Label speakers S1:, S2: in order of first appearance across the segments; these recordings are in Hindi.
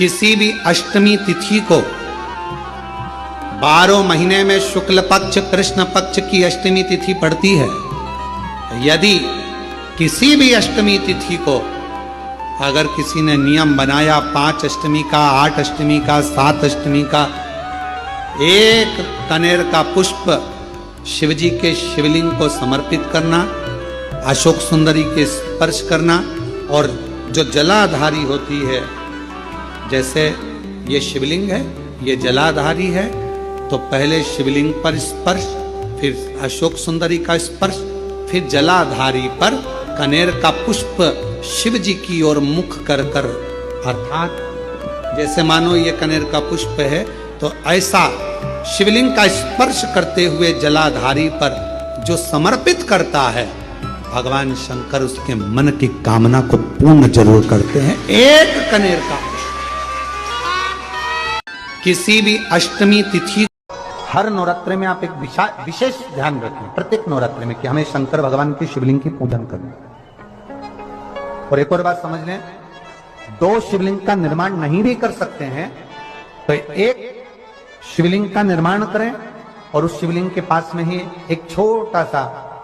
S1: किसी भी अष्टमी तिथि को 12 महीने में शुक्ल पक्ष कृष्ण पक्ष की अष्टमी तिथि पड़ती है। यदि किसी भी अष्टमी तिथि को अगर किसी ने नियम बनाया 5 अष्टमी का, 8 अष्टमी का, 7 अष्टमी का, एक कनेर का पुष्प शिवजी के शिवलिंग को समर्पित करना, अशोक सुंदरी के स्पर्श करना, और जो जलाधारी होती है, जैसे ये शिवलिंग है, ये जलाधारी है, तो पहले शिवलिंग पर स्पर्श, फिर अशोक सुंदरी का स्पर्श, फिर जलाधारी पर कनेर का पुष्प शिव जी की ओर मुख कर कर, अर्थात जैसे मानो ये कनेर का पुष्प है, तो ऐसा शिवलिंग का स्पर्श करते हुए जलाधारी पर जो समर्पित करता है, भगवान शंकर उसके मन की कामना को पूर्ण जरूर करते हैं। एक कनेर का पुष्प। किसी भी अष्टमी तिथि, हर नवरात्र में आप एक विशेष ध्यान रखें, प्रत्येक नवरात्र में, कि हमें शंकर भगवान के शिवलिंग की पूजन करनी। और एक और बात समझ लें, 2 शिवलिंग का निर्माण नहीं भी कर सकते हैं तो एक शिवलिंग का निर्माण करें और उस शिवलिंग के पास में ही एक छोटा सा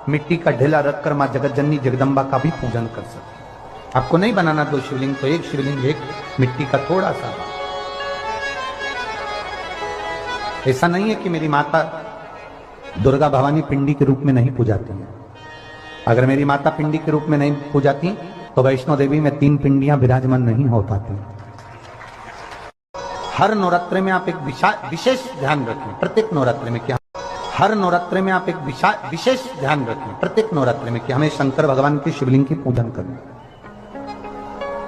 S1: मिट्टी का ढेला रखकर मां जगत जननी जगदम्बा का भी पूजन कर सकते हैं। आपको नहीं बनाना 2 शिवलिंग, तो एक शिवलिंग, एक मिट्टी का थोड़ा सा। ऐसा नहीं है कि मेरी माता दुर्गा भवानी पिंडी के रूप में नहीं पूजाती है। अगर मेरी माता पिंडी के रूप में नहीं पूजाती तो वैष्णो देवी में 3 पिंडियां विराजमान नहीं हो पाती। हर नवरात्र में आप एक विशेष ध्यान रखें, प्रत्येक नवरात्र में, क्या हर नवरात्र में आप एक विशेष ध्यान रखें, प्रत्येक नवरात्र में, कि हमें शंकर भगवान की शिवलिंग की पूजन करनी।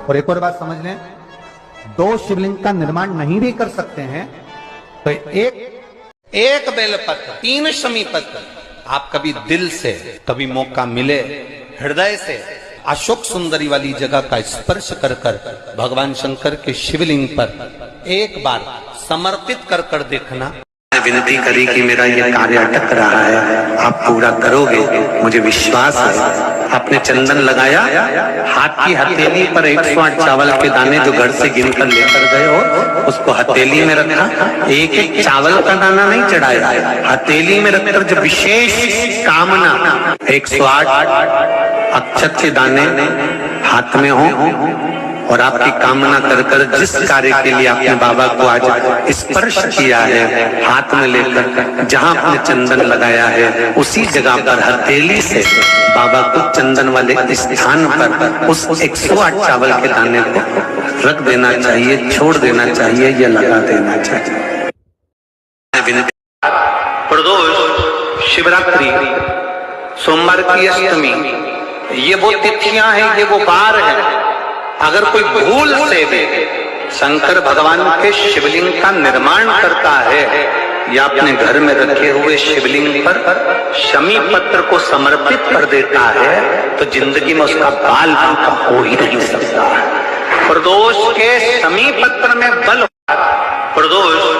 S1: और एक और बात समझ लें, 2 शिवलिंग का निर्माण नहीं भी कर सकते हैं तो एक बेलपत्र, 3 शमी पत्र, आप कभी दिल से, कभी मौका मिले हृदय से अशोक सुंदरी वाली जगह का स्पर्श कर कर भगवान शंकर के शिवलिंग पर एक बार समर्पित कर कर देखना।
S2: विनती करी कि मेरा ये कार्य अटक रहा है, आप पूरा करोगे, मुझे विश्वास है। आपने चंदन लगाया, हाथ की हथेली पर 108 चावल के दाने जो घर से गिनकर लेकर गए हो, उसको हथेली में रखा। एक एक चावल का दाना नहीं चढ़ाया, हथेली में रखकर जो विशेष कामना, 108 अक्षत के दाने हाथ में हो और आपकी कामना कर कर जिस कार्य के लिए आपने बाबा को आज स्पर्श किया है, हाथ में लेकर जहां आपने चंदन लगाया है, उसी जगह पर हथेली से बाबा को चंदन वाले स्थान पर उस 108 चावल के दाने को रख देना चाहिए, छोड़ देना चाहिए या लगा देना चाहिए। प्रदोष, शिवरात्रि, सोमवार की अष्टमी, ये वो तिथियां हैं, ये वो बार है। अगर कोई भूल से भी शंकर भगवान के शिवलिंग का निर्माण करता है या अपने घर में रखे हुए शिवलिंग पर शमी पत्र को समर्पित कर देता है, तो जिंदगी में उसका बाल बांका हो ही नहीं सकता। प्रदोष के शमी पत्र में बल, प्रदोष